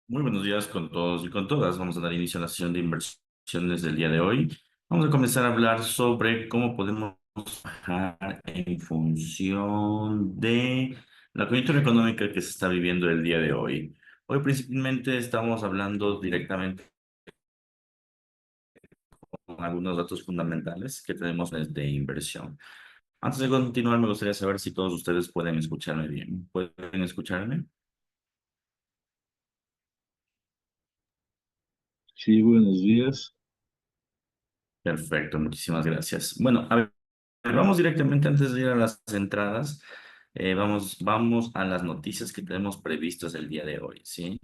Muy buenos días con todos y con todas. Vamos a dar inicio a la sesión de inversiones del día de hoy. Vamos a comenzar a hablar sobre cómo podemos trabajar en función de la coyuntura económica que se está viviendo el día de hoy. Hoy principalmente estamos hablando directamente con algunos datos fundamentales que tenemos de inversión. Antes de continuar, me gustaría saber si todos ustedes pueden escucharme bien. ¿Pueden escucharme? Sí, buenos días. Perfecto, muchísimas gracias. Bueno, a ver, vamos directamente antes de ir a las entradas. Vamos a las noticias que tenemos previstas el día de hoy, ¿sí?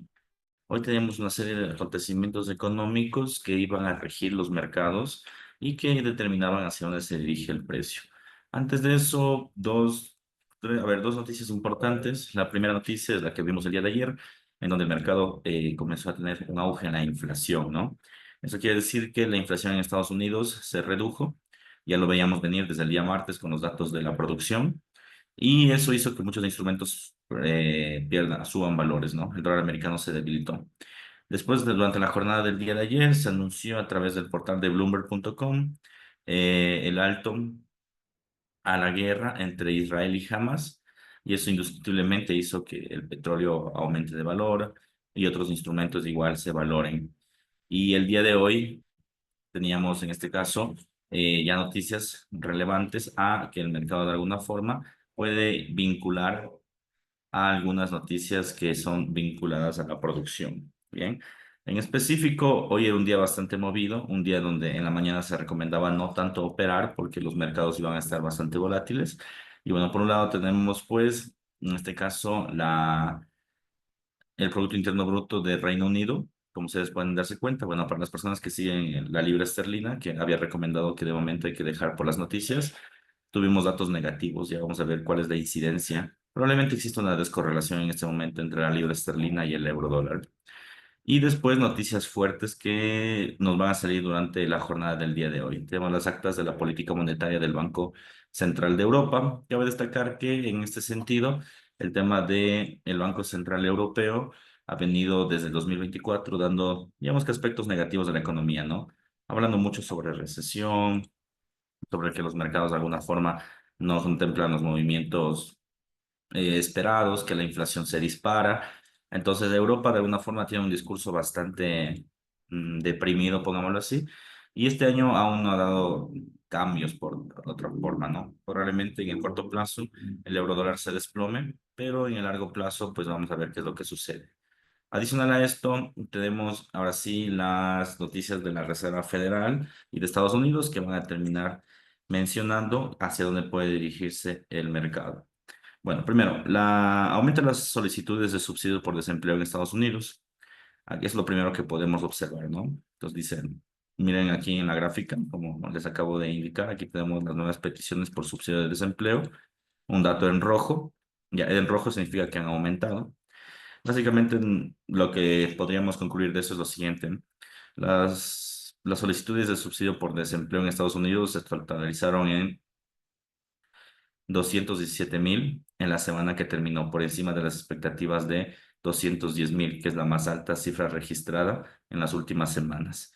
Hoy tenemos una serie de acontecimientos económicos que iban a regir los mercados y que determinaban hacia dónde se dirige el precio. Antes de eso, dos noticias importantes. La primera noticia es la que vimos el día de ayer, en donde el mercado comenzó a tener un auge en la inflación, ¿no? Eso quiere decir que la inflación en Estados Unidos se redujo. Ya lo veíamos venir desde el día martes con los datos de la producción. Y eso hizo que muchos instrumentos suban valores, ¿no? El dólar americano se debilitó. Durante la jornada del día de ayer, se anunció a través del portal de Bloomberg.com el alto a la guerra entre Israel y Hamas, y eso indiscutiblemente hizo que el petróleo aumente de valor y otros instrumentos igual se valoren. Y el día de hoy teníamos en este caso ya noticias relevantes a que el mercado de alguna forma puede vincular a algunas noticias que son vinculadas a la producción. Bien, en específico, hoy era un día bastante movido, un día donde en la mañana se recomendaba no tanto operar porque los mercados iban a estar bastante volátiles. Y bueno, por un lado tenemos pues, en este caso, el Producto Interno Bruto de Reino Unido. Como ustedes pueden darse cuenta, bueno, para las personas que siguen la libra esterlina, que había recomendado que de momento hay que dejar por las noticias, tuvimos datos negativos. Ya vamos a ver cuál es la incidencia. Probablemente existe una descorrelación en este momento entre la libra esterlina y el euro dólar. Y después noticias fuertes que nos van a salir durante la jornada del día de hoy. Tenemos las actas de la política monetaria del Banco Central de Europa. Cabe destacar que en este sentido, el tema del Banco Central Europeo ha venido desde el 2024 dando, digamos que aspectos negativos de la economía, ¿no? Hablando mucho sobre recesión, sobre que los mercados de alguna forma no contemplan los movimientos esperados, que la inflación se dispara. Entonces, Europa de alguna forma tiene un discurso bastante deprimido, pongámoslo así, y este año aún no ha dado cambios por otra forma, ¿no? Probablemente en el corto plazo el eurodólar se desplome, pero en el largo plazo, pues vamos a ver qué es lo que sucede. Adicional a esto, tenemos ahora sí las noticias de la Reserva Federal y de Estados Unidos que van a terminar mencionando hacia dónde puede dirigirse el mercado. Bueno, primero, aumenta las solicitudes de subsidio por desempleo en Estados Unidos. Aquí es lo primero que podemos observar, ¿no? Entonces dicen, miren aquí en la gráfica, como les acabo de indicar, aquí tenemos las nuevas peticiones por subsidio de desempleo, un dato en rojo. Ya, en rojo significa que han aumentado. Básicamente, lo que podríamos concluir de eso es lo siguiente. Las solicitudes de subsidio por desempleo en Estados Unidos se totalizaron en 217.000 en la semana que terminó, por encima de las expectativas de 210.000, que es la más alta cifra registrada en las últimas semanas.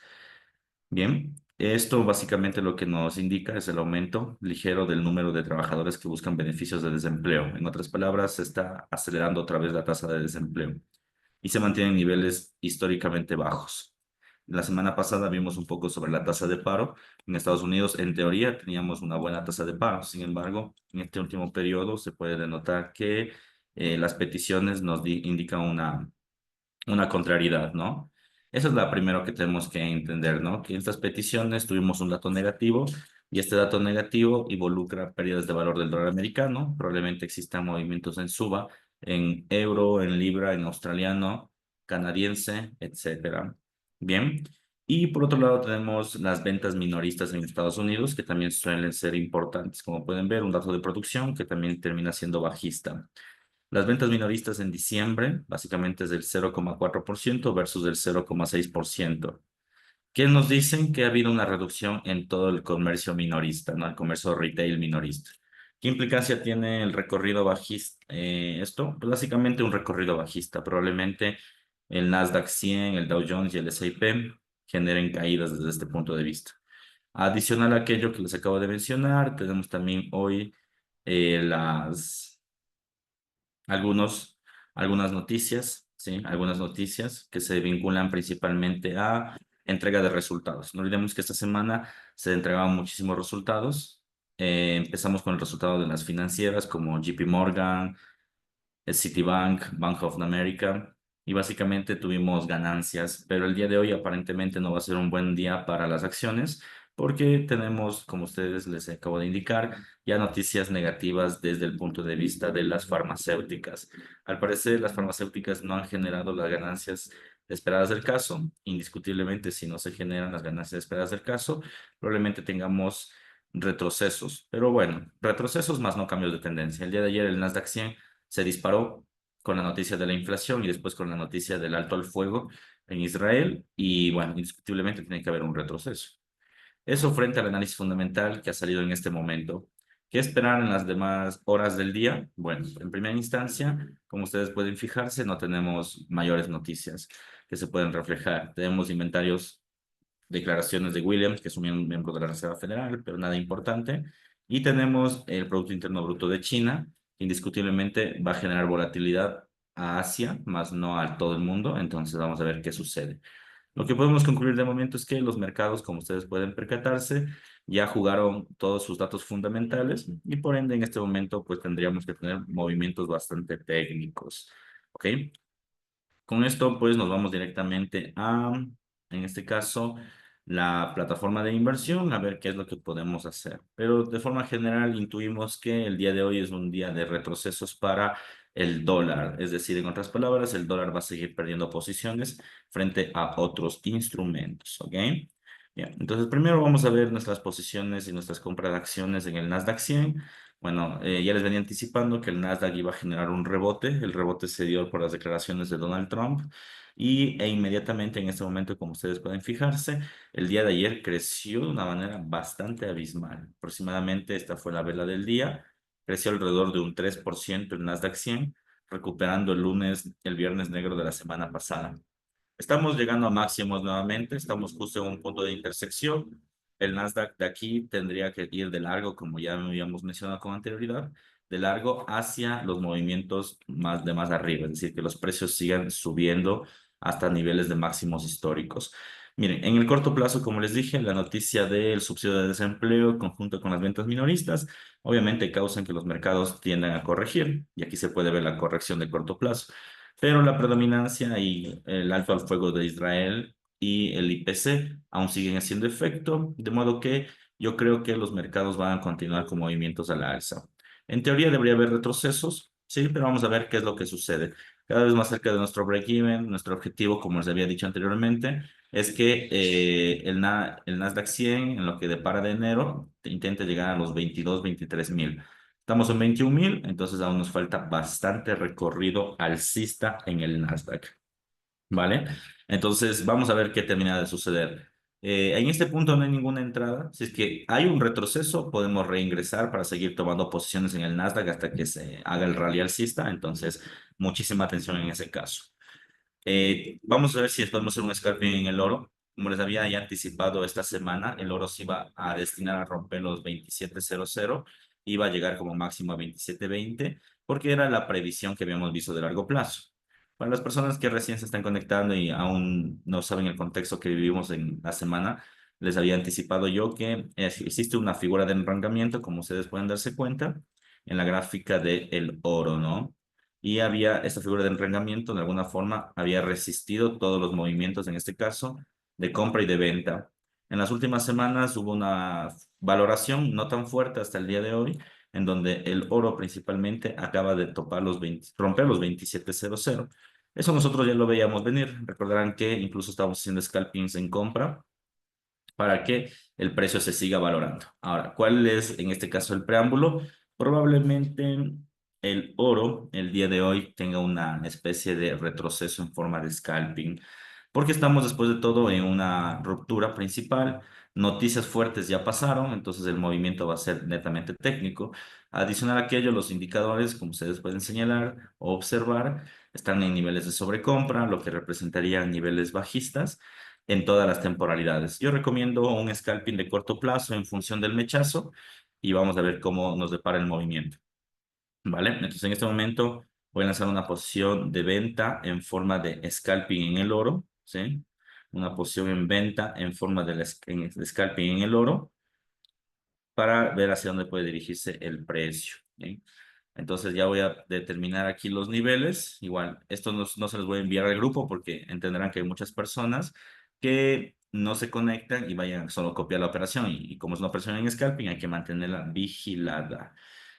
Bien, esto básicamente lo que nos indica es el aumento ligero del número de trabajadores que buscan beneficios de desempleo. En otras palabras, se está acelerando otra vez la tasa de desempleo y se mantienen niveles históricamente bajos. La semana pasada vimos un poco sobre la tasa de paro. En Estados Unidos, en teoría, teníamos una buena tasa de paro. Sin embargo, en este último periodo se puede denotar que las peticiones nos indican una contrariedad, ¿no? Eso es la primero que tenemos que entender, ¿no? Que en estas peticiones tuvimos un dato negativo Y este dato negativo involucra pérdidas de valor del dólar americano. Probablemente existan movimientos en suba, en euro, en libra, en australiano, canadiense, etcétera. Bien. Y por otro lado tenemos las ventas minoristas en Estados Unidos, que también suelen ser importantes. Como pueden ver, un dato de producción que también termina siendo bajista. Las ventas minoristas en diciembre básicamente es del 0,4% versus del 0,6%. ¿Qué nos dicen? Que ha habido una reducción en todo el comercio minorista, ¿no? El comercio retail minorista. ¿Qué implicancia tiene el recorrido bajista? Esto, pues básicamente un recorrido bajista. Probablemente el Nasdaq 100, el Dow Jones y el S&P generen caídas desde este punto de vista. Adicional a aquello que les acabo de mencionar, tenemos también hoy las algunos, algunas noticias, ¿sí? Algunas noticias que se vinculan principalmente a entrega de resultados. No olvidemos que esta semana se entregaban muchísimos resultados. Empezamos con el resultado de las financieras como JP Morgan, el Citibank, Bank of America, y básicamente tuvimos ganancias, pero el día de hoy aparentemente no va a ser un buen día para las acciones porque tenemos, como ustedes les acabo de indicar, ya noticias negativas desde el punto de vista de las farmacéuticas. Al parecer, las farmacéuticas no han generado las ganancias esperadas del caso. Indiscutiblemente, si no se generan las ganancias esperadas del caso, probablemente tengamos retrocesos. Pero bueno, retrocesos más no cambios de tendencia. El día de ayer el Nasdaq 100 se disparó con la noticia de la inflación y después con la noticia del alto al fuego en Israel y bueno, indiscutiblemente tiene que haber un retroceso. Eso frente al análisis fundamental que ha salido en este momento. ¿Qué esperar en las demás horas del día? Bueno, en primera instancia, como ustedes pueden fijarse, no tenemos mayores noticias que se pueden reflejar. Tenemos inventarios, declaraciones de Williams, que es un miembro de la Reserva Federal, pero nada importante. Y tenemos el Producto Interno Bruto de China, que indiscutiblemente va a generar volatilidad a Asia, más no a todo el mundo. Entonces vamos a ver qué sucede. Lo que podemos concluir de momento es que los mercados, como ustedes pueden percatarse, ya jugaron todos sus datos fundamentales y por ende en este momento pues tendríamos que tener movimientos bastante técnicos. ¿Ok? Con esto, pues nos vamos directamente a, en este caso, la plataforma de inversión, a ver qué es lo que podemos hacer. Pero de forma general, intuimos que el día de hoy es un día de retrocesos para el dólar. Es decir, en otras palabras, el dólar va a seguir perdiendo posiciones frente a otros instrumentos. ¿Ok? Bien, entonces primero vamos a ver nuestras posiciones y nuestras compras de acciones en el Nasdaq 100. Bueno, ya les venía anticipando que el Nasdaq iba a generar un rebote. El rebote se dio por las declaraciones de Donald Trump e inmediatamente en este momento, como ustedes pueden fijarse, el día de ayer creció de una manera bastante abismal. Aproximadamente esta fue la vela del día. Creció alrededor de un 3% el Nasdaq 100, recuperando el viernes negro de la semana pasada. Estamos llegando a máximos nuevamente, estamos justo en un punto de intersección. El Nasdaq de aquí tendría que ir de largo, como ya habíamos mencionado con anterioridad, de largo hacia los movimientos más de más arriba, es decir, que los precios sigan subiendo hasta niveles de máximos históricos. Miren, en el corto plazo, como les dije, la noticia del subsidio de desempleo conjunto con las ventas minoristas, obviamente causan que los mercados tiendan a corregir, y aquí se puede ver la corrección de corto plazo. Pero la predominancia y el alto al fuego de Israel y el IPC aún siguen haciendo efecto, de modo que yo creo que los mercados van a continuar con movimientos a la alza. En teoría debería haber retrocesos, sí, pero vamos a ver qué es lo que sucede. Cada vez más cerca de nuestro break-even, nuestro objetivo, como les había dicho anteriormente, es que el Nasdaq 100, en lo que depara de enero, intente llegar a los 22, 23 mil. Estamos en 21.000, entonces aún nos falta bastante recorrido alcista en el Nasdaq, ¿vale? Entonces vamos a ver qué termina de suceder. En este punto no hay ninguna entrada. Si es que hay un retroceso, podemos reingresar para seguir tomando posiciones en el Nasdaq hasta que se haga el rally alcista. Entonces, muchísima atención en ese caso. Vamos a ver si podemos hacer un scalping en el oro. Como les había ya anticipado esta semana, el oro se iba a destinar a romper los 27.00, iba a llegar como máximo a 27.20, porque era la previsión que habíamos visto de largo plazo. Para las personas que recién se están conectando y aún no saben el contexto que vivimos en la semana, les había anticipado yo que existe una figura de enrancamiento, como ustedes pueden darse cuenta, en la gráfica del oro, ¿no? Y había esta figura de enrengamiento, de alguna forma, había resistido todos los movimientos, en este caso, de compra y de venta. En las últimas semanas hubo una valoración no tan fuerte hasta el día de hoy, en donde el oro principalmente acaba de topar los 20, romper los 27.00. Eso nosotros ya lo veíamos venir. Recordarán que incluso estábamos haciendo scalpings en compra para que el precio se siga valorando. Ahora, ¿cuál es en este caso el preámbulo? Probablemente el oro el día de hoy tenga una especie de retroceso en forma de scalping, porque estamos después de todo en una ruptura principal. Noticias fuertes ya pasaron, entonces el movimiento va a ser netamente técnico. Adicional a aquello, los indicadores, como ustedes pueden señalar o observar, están en niveles de sobrecompra, lo que representaría niveles bajistas en todas las temporalidades. Yo recomiendo un scalping de corto plazo en función del mechazo y vamos a ver cómo nos depara el movimiento, ¿vale? Entonces en este momento voy a lanzar una posición de venta en forma de scalping en el oro, ¿sí? Una posición en venta en forma de scalping en el oro para ver hacia dónde puede dirigirse el precio, ¿sí? Entonces ya voy a determinar aquí los niveles. Igual, esto no se los voy a enviar al grupo porque entenderán que hay muchas personas que no se conectan y vayan solo a copiar la operación. Y como es una operación en scalping, hay que mantenerla vigilada.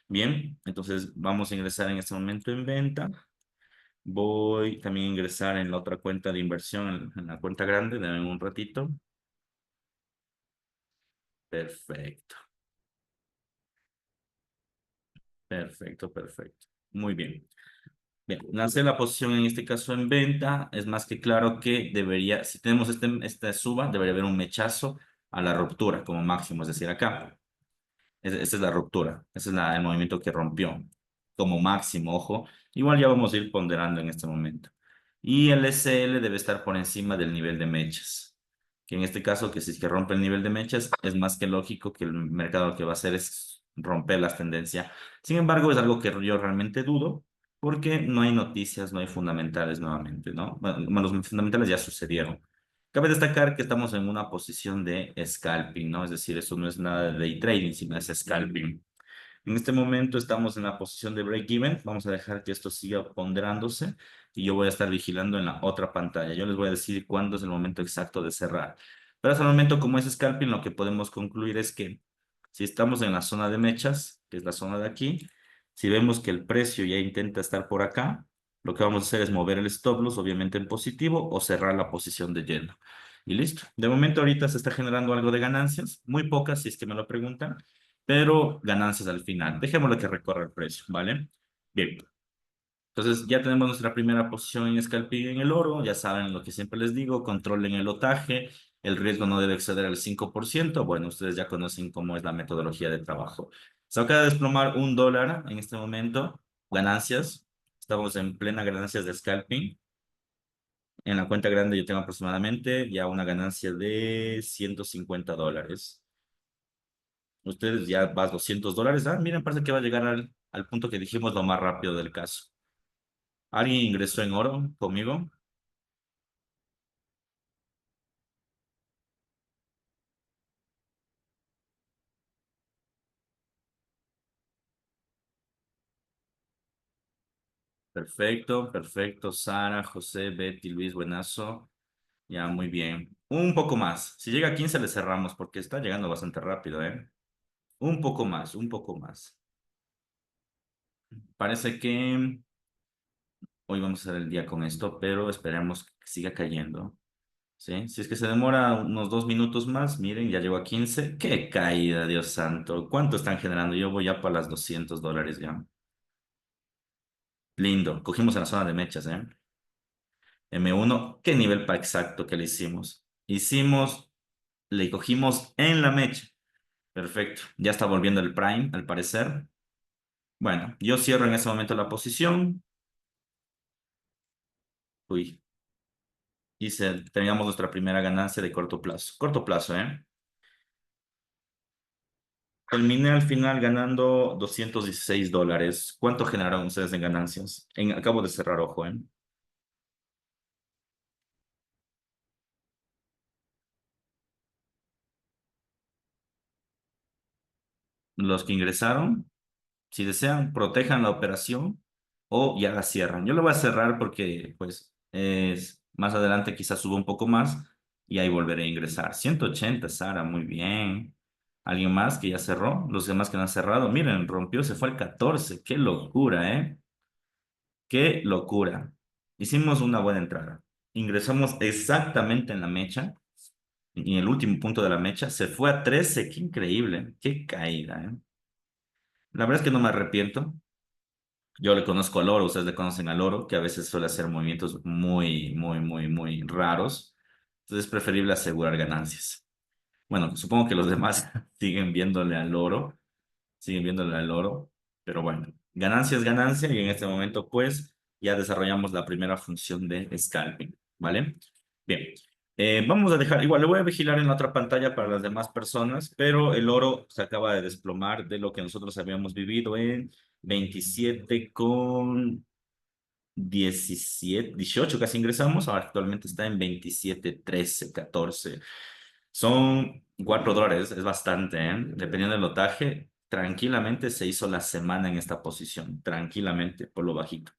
Bien, entonces vamos a ingresar en este momento en venta. Voy también a ingresar en la otra cuenta de inversión, en la cuenta grande. Denme un ratito. Perfecto, perfecto, perfecto. Muy bien. Bien, lancé la posición en este caso en venta. Es más que claro que debería, si tenemos esta suba, debería haber un mechazo a la ruptura como máximo, es decir, acá. Esa es la ruptura, ese es el movimiento que rompió como máximo, ojo. Igual ya vamos a ir ponderando en este momento. Y el SL debe estar por encima del nivel de mechas, que en este caso, que si es que rompe el nivel de mechas, es más que lógico que el mercado lo que va a hacer es romper las tendencias. Sin embargo, es algo que yo realmente dudo, porque no hay noticias, no hay fundamentales nuevamente, ¿no? Bueno, los fundamentales ya sucedieron. Cabe destacar que estamos en una posición de scalping, ¿no? Es decir, eso no es nada de day trading, sino es scalping. En este momento estamos en la posición de break-even. Vamos a dejar que esto siga ponderándose y yo voy a estar vigilando en la otra pantalla. Yo les voy a decir cuándo es el momento exacto de cerrar. Pero hasta el momento, como es scalping, lo que podemos concluir es que si estamos en la zona de mechas, que es la zona de aquí, si vemos que el precio ya intenta estar por acá, lo que vamos a hacer es mover el stop loss, obviamente en positivo, o cerrar la posición de lleno. Y listo. De momento ahorita se está generando algo de ganancias, muy pocas si es que me lo preguntan, pero ganancias al final. Dejémoslo que recorra el precio, ¿vale? Bien. Entonces ya tenemos nuestra primera posición en scalping en el oro. Ya saben lo que siempre les digo, controlen el lotaje. El riesgo no debe exceder el 5%. Bueno, ustedes ya conocen cómo es la metodología de trabajo. Se acaba de desplomar $1 en este momento. Ganancias. Estamos en plena ganancias de scalping. En la cuenta grande yo tengo aproximadamente ya una ganancia de $150. Ustedes ya vas $200. Ah, miren, parece que va a llegar al punto que dijimos lo más rápido del caso. ¿Alguien ingresó en oro conmigo? Perfecto, perfecto. Sara, José, Betty, Luis, buenazo. Ya, muy bien. Un poco más. Si llega a 15 le cerramos porque está llegando bastante rápido, ¿eh? Un poco más, un poco más. Parece que hoy vamos a hacer el día con esto, pero esperemos que siga cayendo. ¿Sí? Si es que se demora unos 2 minutos más, miren, ya llegó a 15. ¡Qué caída, Dios santo! ¿Cuánto están generando? Yo voy ya para las $200 ya. Lindo. Cogimos en la zona de mechas, ¿eh? M1, ¿qué nivel para exacto que le hicimos? Le cogimos en la mecha. Perfecto. Ya está volviendo el Prime, al parecer. Bueno, yo cierro en ese momento la posición. Uy, teníamos nuestra primera ganancia de corto plazo. Corto plazo, ¿eh? Terminé al final ganando $216. ¿Cuánto generaron ustedes en ganancias? Acabo de cerrar, ojo, ¿eh? Los que ingresaron, si desean, protejan la operación o ya la cierran. Yo lo voy a cerrar porque, pues, más adelante quizás suba un poco más y ahí volveré a ingresar. 180, Sara, muy bien. ¿Alguien más que ya cerró? Los demás que no han cerrado, miren, rompió, se fue al 14. Qué locura, ¿eh? Qué locura. Hicimos una buena entrada. Ingresamos exactamente en la mecha, y en el último punto de la mecha, se fue a 13. Qué increíble, qué caída, ¿eh? La verdad es que no me arrepiento. Yo le conozco al oro, ustedes le conocen al oro, que a veces suele hacer movimientos muy raros. Entonces es preferible asegurar ganancias. Bueno, supongo que los demás siguen viéndole al oro, pero bueno, ganancia es ganancia y en este momento pues ya desarrollamos la primera función de scalping, ¿vale? Bien, vamos a dejar, igual le voy a vigilar en la otra pantalla para las demás personas, pero el oro se acaba de desplomar de lo que nosotros habíamos vivido en 27,17, 18 casi ingresamos, ahora actualmente está en 27,13, 14. Son $4, es bastante, ¿eh? Dependiendo del lotaje, tranquilamente se hizo la semana en esta posición, tranquilamente, por lo bajito.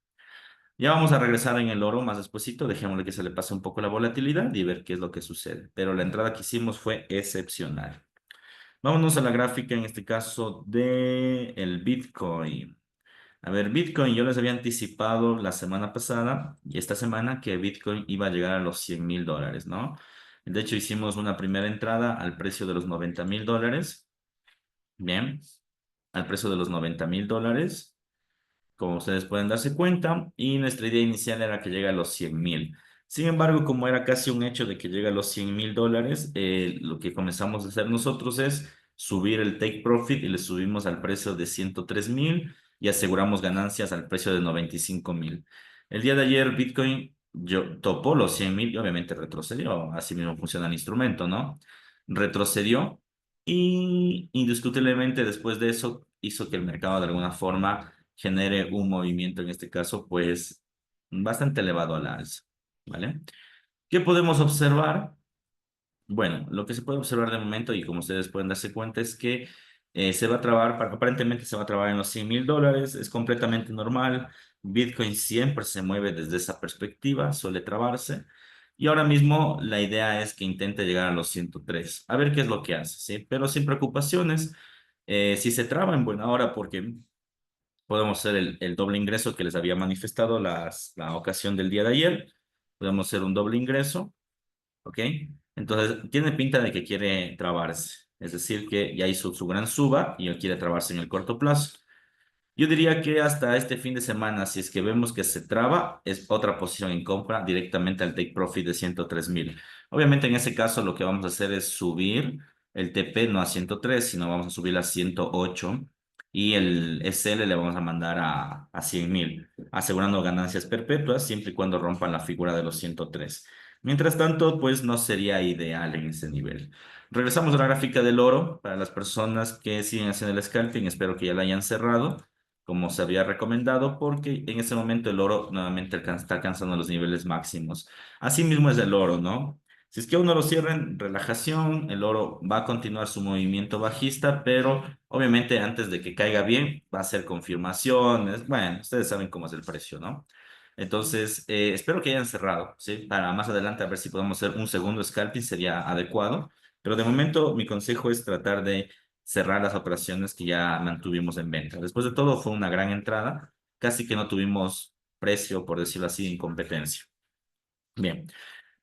Ya vamos a regresar en el oro más despuesito, dejémosle que se le pase un poco la volatilidad y ver qué es lo que sucede. Pero la entrada que hicimos fue excepcional. Vámonos a la gráfica, en este caso, de el Bitcoin. A ver, Bitcoin, yo les había anticipado la semana pasada y esta semana que Bitcoin iba a llegar a los $100,000, ¿no? De hecho, hicimos una primera entrada al precio de los $90,000. Bien, al precio de los $90,000, como ustedes pueden darse cuenta, y nuestra idea inicial era que llegue a los 100,000. Sin embargo, como era casi un hecho de que llegue a los $100,000, lo que comenzamos a hacer nosotros es subir el take profit y le subimos al precio de 103,000 y aseguramos ganancias al precio de 95,000. El día de ayer Bitcoin topó los 100,000 y obviamente retrocedió. Así mismo funciona el instrumento, ¿no? Retrocedió y indiscutiblemente después de eso hizo que el mercado de alguna forma genere un movimiento, en este caso, pues bastante elevado a la alza, ¿vale? ¿Qué podemos observar? Bueno, lo que se puede observar de momento, y como ustedes pueden darse cuenta, es que se va a trabar, aparentemente se va a trabar en los $100,000, es completamente normal. Bitcoin siempre se mueve desde esa perspectiva, suele trabarse. Y ahora mismo la idea es que intente llegar a los 103, a ver qué es lo que hace, ¿sí? Pero sin preocupaciones. Si se traba en buena hora, porque podemos hacer el doble ingreso que les había manifestado la ocasión del día de ayer. Podemos hacer un doble ingreso, ¿ok? Entonces, tiene pinta de que quiere trabarse. Es decir, que ya hizo su gran suba y él quiere trabarse en el corto plazo. Yo diría que hasta este fin de semana, si es que vemos que se traba, es otra posición en compra directamente al take profit de 103,000. Obviamente, en ese caso, lo que vamos a hacer es subir el TP no a 103, sino vamos a subir a 108 y el SL le vamos a mandar a 100,000, asegurando ganancias perpetuas siempre y cuando rompan la figura de los 103. Mientras tanto, pues no sería ideal en ese nivel. Regresamos a la gráfica del oro para las personas que siguen haciendo el scalping. Espero que ya la hayan cerrado como se había recomendado, porque en ese momento el oro nuevamente está alcanzando los niveles máximos. Así mismo es el oro, ¿no? Si es que aún no lo cierran, relajación, el oro va a continuar su movimiento bajista, pero obviamente antes de que caiga bien, va a ser confirmaciones. Bueno, ustedes saben cómo es el precio, ¿no? Entonces, espero que hayan cerrado, ¿sí? Para más adelante a ver si podemos hacer un segundo scalping, sería adecuado. Pero de momento mi consejo es tratar de cerrar las operaciones que ya mantuvimos en venta. Después de todo, fue una gran entrada. Casi que no tuvimos precio, por decirlo así, en competencia. Bien,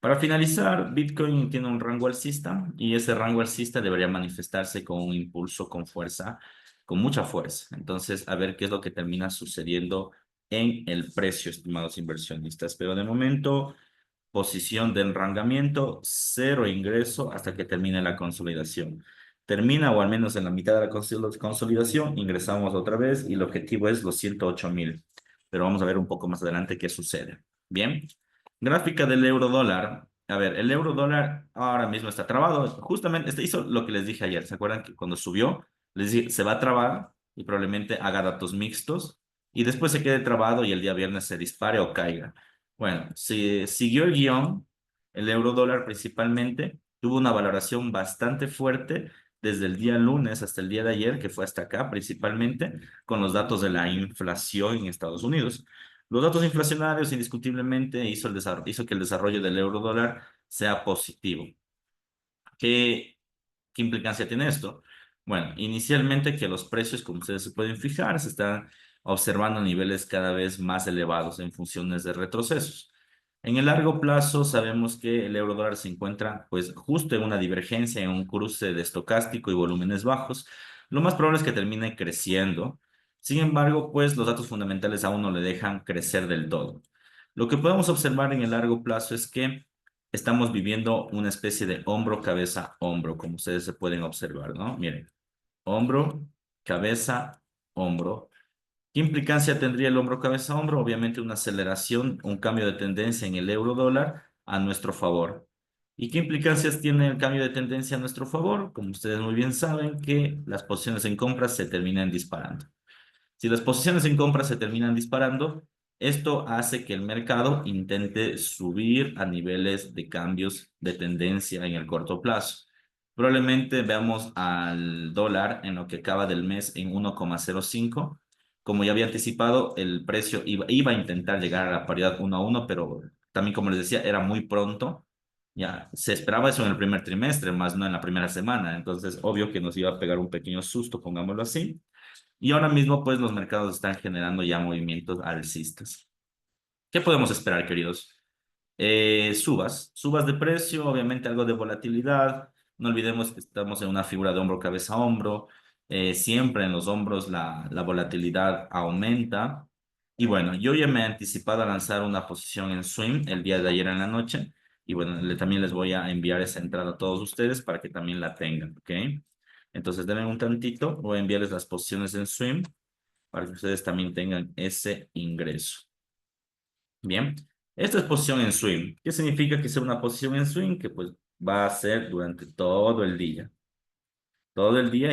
para finalizar, Bitcoin tiene un rango alcista y ese rango alcista debería manifestarse con un impulso con fuerza, con mucha fuerza. Entonces, a ver qué es lo que termina sucediendo en el precio, estimados inversionistas. Pero de momento, posición de enrangamiento, cero ingreso hasta que termine la consolidación. Termina o al menos en la mitad de la consolidación, ingresamos otra vez y el objetivo es los 108,000. Pero vamos a ver un poco más adelante qué sucede. Bien, gráfica del euro dólar. A ver, el euro dólar ahora mismo está trabado. Justamente este hizo lo que les dije ayer. ¿Se acuerdan que cuando subió les dije se va a trabar y probablemente haga datos mixtos y después se quede trabado y el día viernes se dispare o caiga? Bueno, si siguió el guión, el euro dólar principalmente tuvo una valoración bastante fuerte desde el día lunes hasta el día de ayer, que fue hasta acá principalmente, con los datos de la inflación en Estados Unidos. Los datos inflacionarios indiscutiblemente hizo que el desarrollo del euro dólar sea positivo. ¿Qué, qué implicancia tiene esto? Bueno, inicialmente que los precios, como ustedes se pueden fijar, se están observando niveles cada vez más elevados en funciones de retrocesos. En el largo plazo sabemos que el euro dólar se encuentra pues justo en una divergencia, en un cruce de estocástico y volúmenes bajos. Lo más probable es que termine creciendo. Sin embargo, pues los datos fundamentales aún no le dejan crecer del todo. Lo que podemos observar en el largo plazo es que estamos viviendo una especie de hombro, cabeza, hombro, como ustedes se pueden observar, ¿no? Miren, hombro, cabeza, hombro. ¿Qué implicancia tendría el hombro, cabeza, hombro? Obviamente una aceleración, un cambio de tendencia en el euro dólar a nuestro favor. ¿Y qué implicancias tiene el cambio de tendencia a nuestro favor? Como ustedes muy bien saben, que las posiciones en compra se terminan disparando. Si las posiciones en compra se terminan disparando, esto hace que el mercado intente subir a niveles de cambios de tendencia en el corto plazo. Probablemente veamos al dólar en lo que acaba del mes en 1,05. Como ya había anticipado, el precio iba a intentar llegar a la paridad 1 a 1, pero también, como les decía, era muy pronto. Ya se esperaba eso en el primer trimestre, más no en la primera semana. Entonces, obvio que nos iba a pegar un pequeño susto, pongámoslo así. Y ahora mismo, pues, los mercados están generando ya movimientos alcistas. ¿Qué podemos esperar, queridos? Subas de precio, obviamente algo de volatilidad. No olvidemos que estamos en una figura de hombro, cabeza, hombro. Siempre en los hombros la volatilidad aumenta. Y bueno, yo ya me he anticipado a lanzar una posición en swing el día de ayer en la noche. Y bueno, también les voy a enviar esa entrada a todos ustedes para que también la tengan, ¿ok? Entonces, denme un tantito, voy a enviarles las posiciones en swing para que ustedes también tengan ese ingreso. Bien, esta es posición en swing. ¿Qué significa que sea una posición en swing? Que pues va a ser durante todo el día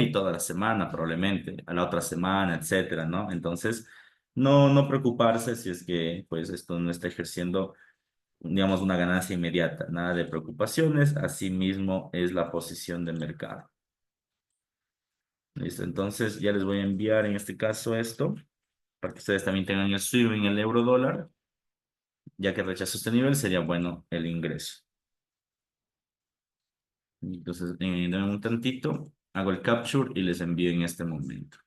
y toda la semana probablemente, a la otra semana, etcétera, ¿no? Entonces, no preocuparse si es que pues esto no está ejerciendo, digamos, una ganancia inmediata, nada de preocupaciones, así mismo es la posición de mercado. Listo, entonces ya les voy a enviar en este caso esto, para que ustedes también tengan el swing en el euro dólar. Ya que rechazo este nivel, sería bueno el ingreso. Entonces, denme un tantito, hago el capture y les envío en este momento.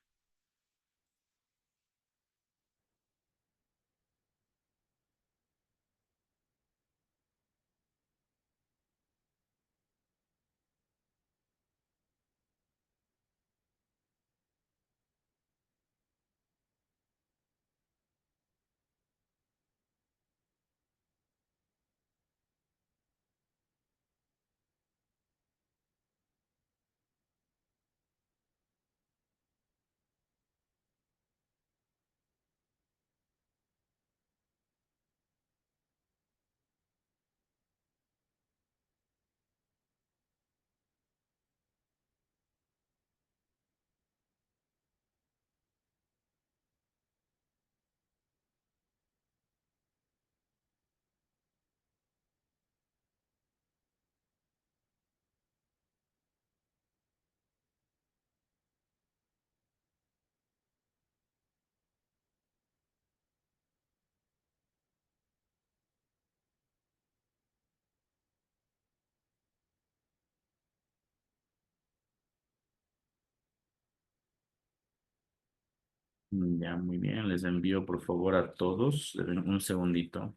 Ya, muy bien, les envío por favor a todos. Un segundito.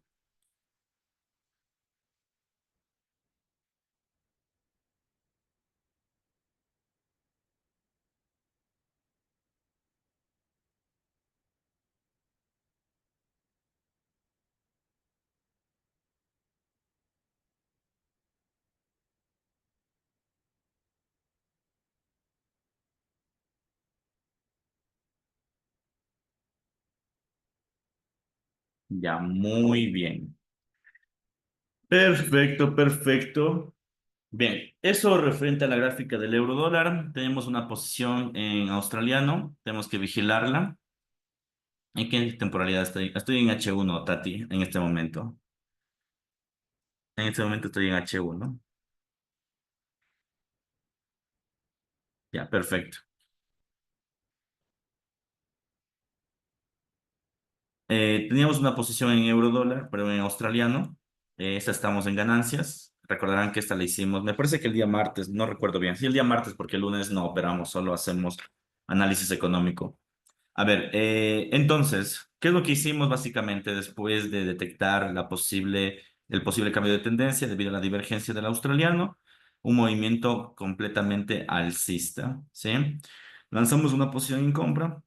Ya, muy bien. Perfecto, perfecto. Bien, eso referente a la gráfica del euro dólar. Tenemos una posición en australiano, tenemos que vigilarla. ¿En qué temporalidad estoy? Estoy en H1, Tati, en este momento. En este momento estoy en H1. Ya, perfecto. Teníamos una posición en euro dólar, pero en australiano. Esta estamos en ganancias. Recordarán que esta la hicimos, me parece que el día martes, no recuerdo bien. Sí, el día martes, porque el lunes no operamos, solo hacemos análisis económico. A ver, entonces, ¿qué es lo que hicimos básicamente después de detectar el posible cambio de tendencia debido a la divergencia del australiano? Un movimiento completamente alcista, ¿sí? Lanzamos una posición en compra.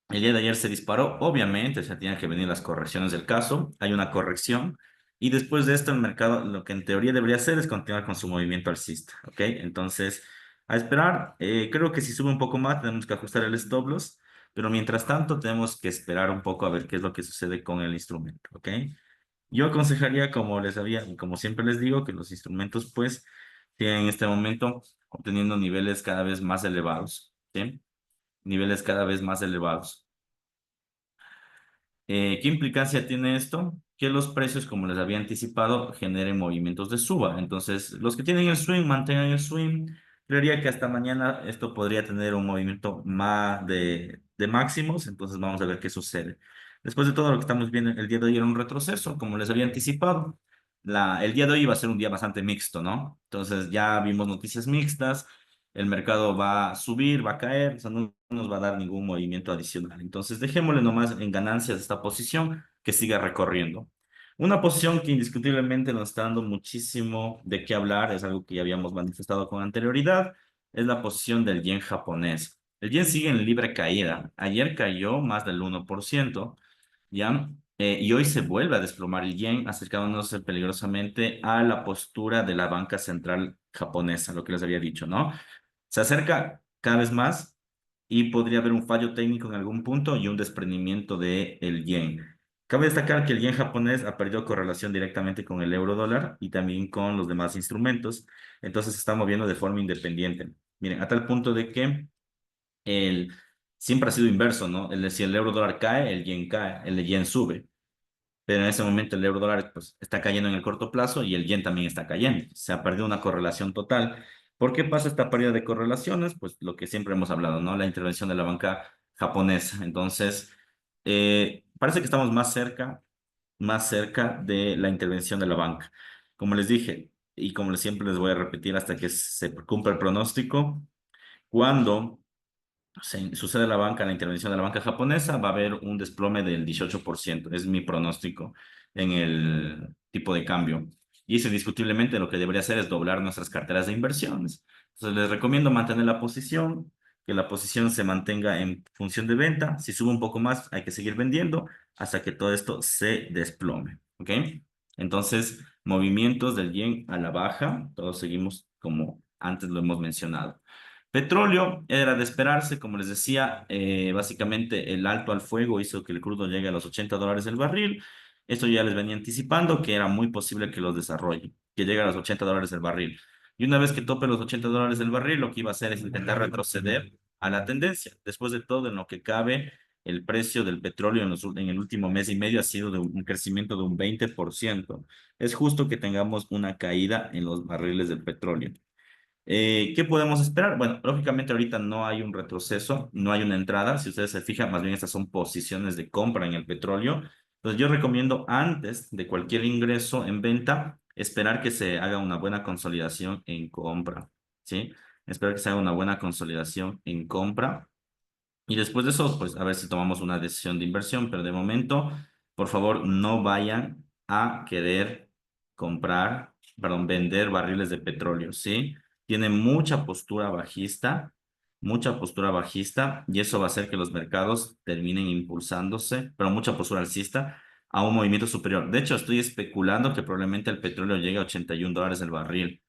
El día de ayer se disparó, obviamente, se tienen que venir las correcciones del caso, hay una corrección y después de esto el mercado lo que en teoría debería hacer es continuar con su movimiento alcista, ¿ok? Entonces, a esperar, creo que si sube un poco más tenemos que ajustar el stop loss, pero mientras tanto tenemos que esperar un poco a ver qué es lo que sucede con el instrumento, ¿ok? Yo aconsejaría, como les había, y como siempre les digo, que los instrumentos pues tienen en este momento obteniendo niveles cada vez más elevados, ¿sí? Niveles cada vez más elevados. ¿Qué implicancia tiene esto? Que los precios, como les había anticipado, generen movimientos de suba. Entonces, los que tienen el swing, mantengan el swing. Creería que hasta mañana esto podría tener un movimiento más de máximos. Entonces, vamos a ver qué sucede. Después de todo lo que estamos viendo, el día de hoy era un retroceso, como les había anticipado. El día de hoy iba a ser un día bastante mixto, ¿no? Entonces, ya vimos noticias mixtas. El mercado va a subir, va a caer, o sea, no nos va a dar ningún movimiento adicional. Entonces, dejémosle nomás en ganancias esta posición que siga recorriendo. Una posición que indiscutiblemente nos está dando muchísimo de qué hablar, es algo que ya habíamos manifestado con anterioridad, es la posición del yen japonés. El yen sigue en libre caída. Ayer cayó más del 1%, ¿ya? Y hoy se vuelve a desplomar el yen, acercándose peligrosamente a la postura de la banca central japonesa, lo que les había dicho, ¿no? Se acerca cada vez más y podría haber un fallo técnico en algún punto y un desprendimiento del yen. Cabe destacar que el yen japonés ha perdido correlación directamente con el euro dólar y también con los demás instrumentos, entonces se está moviendo de forma independiente. Miren, a tal punto de que el, siempre ha sido inverso, ¿no? Si el euro dólar cae, el yen cae, el yen sube. Pero en ese momento el euro dólar pues, está cayendo en el corto plazo y el yen también está cayendo. Se ha perdido una correlación total. ¿Por qué pasa esta pérdida de correlaciones? Pues lo que siempre hemos hablado, ¿no? La intervención de la banca japonesa. Entonces, parece que estamos más cerca de la intervención de la banca. Como les dije, y como siempre les voy a repetir hasta que se cumpla el pronóstico, cuando sucede la intervención de la banca japonesa, va a haber un desplome del 18%. Es mi pronóstico en el tipo de cambio. Y eso indiscutiblemente lo que debería hacer es doblar nuestras carteras de inversiones. Entonces les recomiendo mantener la posición, que la posición se mantenga en función de venta. Si sube un poco más, hay que seguir vendiendo hasta que todo esto se desplome. ¿Ok? Entonces, movimientos del yen a la baja, todos seguimos como antes lo hemos mencionado. Petróleo era de esperarse, como les decía, básicamente el alto al fuego hizo que el crudo llegue a los $80 el barril. Esto ya les venía anticipando que era muy posible que los desarrolle, que llegue a los $80 el barril. Y una vez que tope los $80 el barril, lo que iba a hacer es intentar retroceder a la tendencia. Después de todo, en lo que cabe, el precio del petróleo en el último mes y medio ha sido de un crecimiento de un 20%. Es justo que tengamos una caída en los barriles del petróleo. ¿Qué podemos esperar? Bueno, lógicamente ahorita no hay un retroceso, no hay una entrada. Si ustedes se fijan, más bien estas son posiciones de compra en el petróleo. Entonces yo recomiendo antes de cualquier ingreso en venta, esperar que se haga una buena consolidación en compra, ¿sí? Esperar que se haga una buena consolidación en compra y después de eso, pues a ver si tomamos una decisión de inversión, pero de momento, por favor, no vayan a querer comprar, perdón, vender barriles de petróleo, ¿sí? Tiene mucha postura bajista, y eso va a hacer que los mercados terminen impulsándose, pero mucha postura alcista a un movimiento superior. De hecho, estoy especulando que probablemente el petróleo llegue a $81 el barril.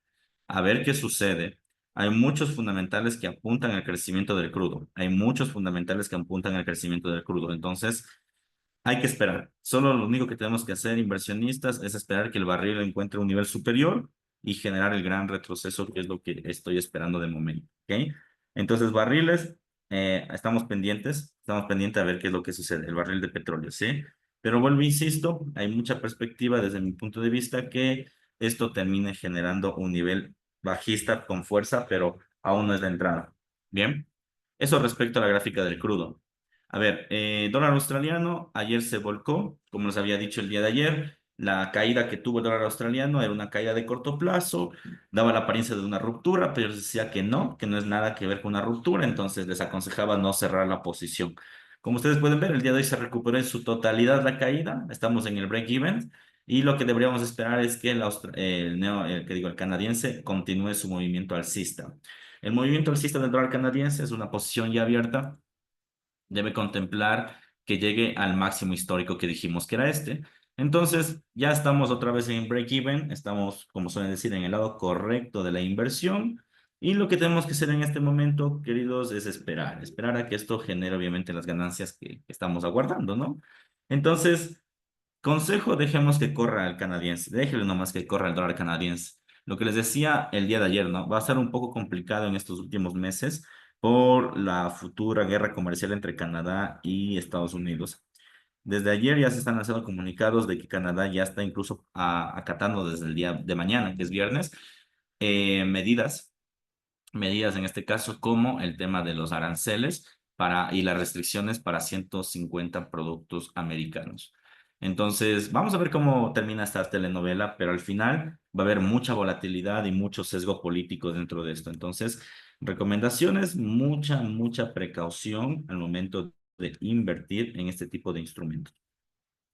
A ver qué sucede. Hay muchos fundamentales que apuntan al crecimiento del crudo. Hay muchos fundamentales que apuntan al crecimiento del crudo. Entonces, hay que esperar. Solo lo único que tenemos que hacer, inversionistas, es esperar que el barril encuentre un nivel superior y generar el gran retroceso, que es lo que estoy esperando de momento. ¿Ok? Entonces, barriles, estamos pendientes a ver qué es lo que sucede, el barril de petróleo, ¿sí? Pero vuelvo, insisto, hay mucha perspectiva desde mi punto de vista que esto termine generando un nivel bajista con fuerza, pero aún no es la entrada. Bien, eso respecto a la gráfica del crudo. A ver, dólar australiano, ayer se volcó, como les había dicho el día de ayer, La caída que tuvo el dólar australiano era una caída de corto plazo, daba la apariencia de una ruptura, pero decía que no es nada que ver con una ruptura, entonces les aconsejaba no cerrar la posición. Como ustedes pueden ver, el día de hoy se recuperó en su totalidad la caída, estamos en el break-even y lo que deberíamos esperar es que el canadiense continúe su movimiento alcista. El movimiento alcista del dólar canadiense es una posición ya abierta, debe contemplar que llegue al máximo histórico que dijimos que era este. Entonces, ya estamos otra vez en break-even, estamos, como suelen decir, en el lado correcto de la inversión. Y lo que tenemos que hacer en este momento, queridos, es esperar a que esto genere obviamente las ganancias que estamos aguardando, ¿no? Entonces, consejo, dejemos que corra el canadiense, déjenle nomás que corra el dólar canadiense. Lo que les decía el día de ayer, ¿no? Va a ser un poco complicado en estos últimos meses por la futura guerra comercial entre Canadá y Estados Unidos. Desde ayer ya se están lanzando comunicados de que Canadá ya está incluso acatando desde el día de mañana, que es viernes, medidas en este caso como el tema de los aranceles y las restricciones para 150 productos americanos. Entonces, vamos a ver cómo termina esta telenovela, pero al final va a haber mucha volatilidad y mucho sesgo político dentro de esto. Entonces, recomendaciones, mucha precaución al momento de invertir en este tipo de instrumentos.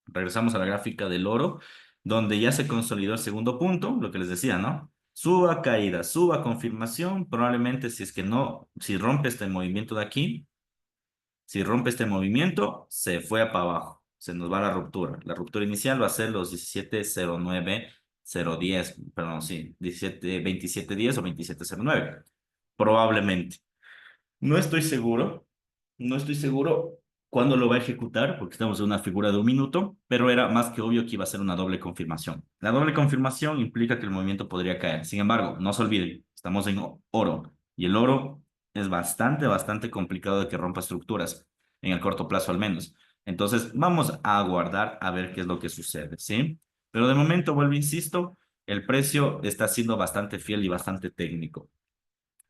Regresamos a la gráfica del oro, donde ya se consolidó el segundo punto, lo que les decía, ¿no? Suba, caída, suba, confirmación. Probablemente si es que no, si rompe este movimiento de aquí, si rompe este movimiento, se fue para abajo, se nos va la ruptura. La ruptura inicial va a ser los 17.09, 010, perdón, sí, 27.10 o 27.09, probablemente. No estoy seguro, no estoy seguro cuándo lo va a ejecutar, porque estamos en una figura de un minuto, pero era más que obvio que iba a ser una doble confirmación. La doble confirmación implica que el movimiento podría caer. Sin embargo, no se olviden, estamos en oro y el oro es bastante complicado de que rompa estructuras, en el corto plazo al menos. Entonces, vamos a aguardar a ver qué es lo que sucede, ¿sí? Pero de momento, vuelvo, insisto, el precio está siendo bastante fiel y bastante técnico.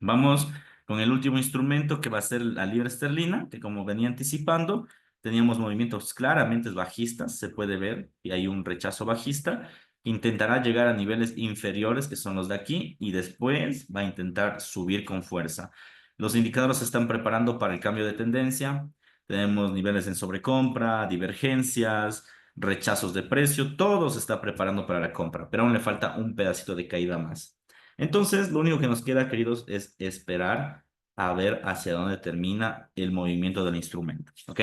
Vamos con el último instrumento que va a ser la libra esterlina, que como venía anticipando, teníamos movimientos claramente bajistas, se puede ver, y hay un rechazo bajista. Intentará llegar a niveles inferiores, que son los de aquí, y después va a intentar subir con fuerza. Los indicadores se están preparando para el cambio de tendencia. Tenemos niveles en sobrecompra, divergencias, rechazos de precio, todo se está preparando para la compra, pero aún le falta un pedacito de caída más. Entonces, lo único que nos queda, queridos, es esperar a ver hacia dónde termina el movimiento del instrumento. ¿Ok?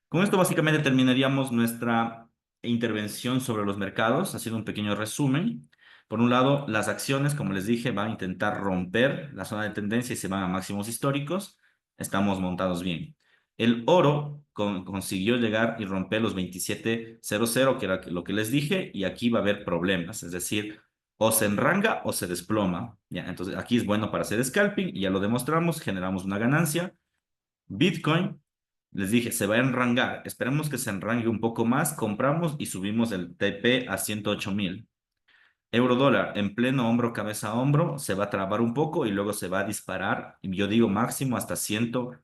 Con esto básicamente terminaríamos nuestra intervención sobre los mercados, haciendo un pequeño resumen. Por un lado, las acciones, como les dije, van a intentar romper la zona de tendencia y se van a máximos históricos. Estamos montados bien. El oro consiguió llegar y romper los 27.00, que era lo que les dije, y aquí va a haber problemas, es decir, o se enranga o se desploma. Ya, entonces aquí es bueno para hacer scalping y ya lo demostramos, generamos una ganancia. Bitcoin, les dije, se va a enrangar. Esperemos que se enrangue un poco más, compramos y subimos el TP a 108.000. Euro dólar en pleno hombro, cabeza a hombro, se va a trabar un poco y luego se va a disparar. Y yo digo máximo hasta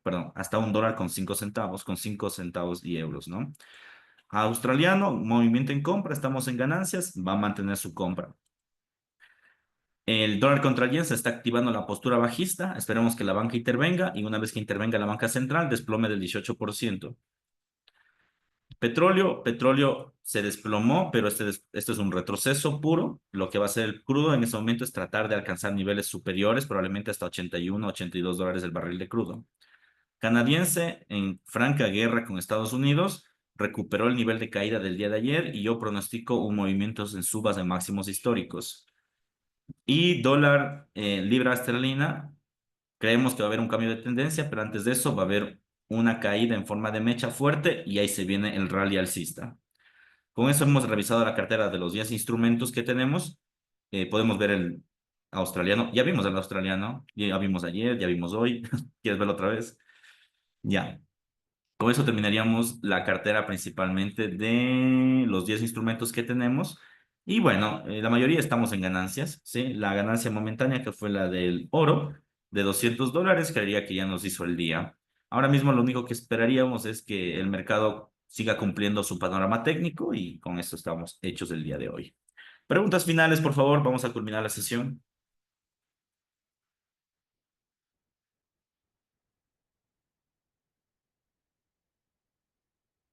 perdón, hasta $1 con 5 centavos, con 5 centavos y euros, ¿no? Australiano, movimiento en compra, estamos en ganancias, va a mantener su compra. El dólar contra el yen se está activando la postura bajista. Esperemos que la banca intervenga y una vez que intervenga la banca central, desplome del 18%. Petróleo se desplomó, pero esto es un retroceso puro. Lo que va a hacer el crudo en ese momento es tratar de alcanzar niveles superiores, probablemente hasta 81, $82 el barril de crudo. Canadiense en franca guerra con Estados Unidos recuperó el nivel de caída del día de ayer y yo pronostico un movimiento en subas de máximos históricos. Y dólar, libra esterlina, creemos que va a haber un cambio de tendencia, pero antes de eso va a haber una caída en forma de mecha fuerte y ahí se viene el rally alcista. Con eso hemos revisado la cartera de los 10 instrumentos que tenemos. Podemos ver el australiano. Ya vimos el australiano, ya vimos ayer, ya vimos hoy. ¿Quieres verlo otra vez? Ya. Con eso terminaríamos la cartera principalmente de los 10 instrumentos que tenemos. Y bueno, la mayoría estamos en ganancias, ¿sí? La ganancia momentánea que fue la del oro de $200, creería que ya nos hizo el día. Ahora mismo lo único que esperaríamos es que el mercado siga cumpliendo su panorama técnico y con esto estamos hechos el día de hoy. Preguntas finales, por favor, vamos a culminar la sesión.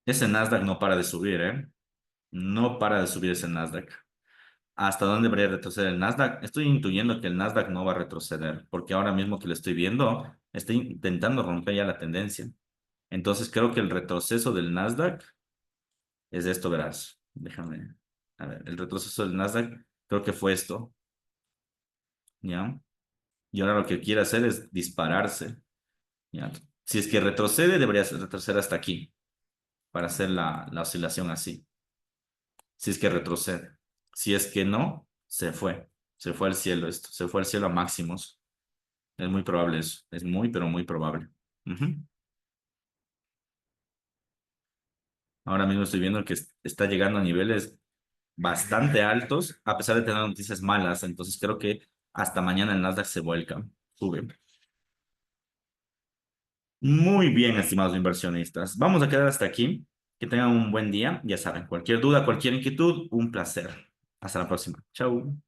Ese Nasdaq no para de subir, ¿eh? No para de subir ese Nasdaq. ¿Hasta dónde debería retroceder el Nasdaq? Estoy intuyendo que el Nasdaq no va a retroceder, porque ahora mismo que lo estoy viendo, está intentando romper ya la tendencia. Entonces creo que el retroceso del Nasdaq es esto, verás. Déjame. A ver, el retroceso del Nasdaq creo que fue esto, ¿ya? Y ahora lo que quiere hacer es dispararse, ¿ya? Si es que retrocede, debería retroceder hasta aquí, para hacer la oscilación así. Si es que retrocede. Si es que no, se fue. Se fue al cielo esto, se fue al cielo a máximos. Es muy probable eso. Es muy, pero muy probable. Ujú. Ahora mismo estoy viendo que está llegando a niveles bastante altos, a pesar de tener noticias malas. Entonces creo que hasta mañana el Nasdaq se vuelca, sube. Muy bien, estimados inversionistas. Vamos a quedar hasta aquí. Que tengan un buen día. Ya saben, cualquier duda, cualquier inquietud, un placer. Hasta la próxima. Chau.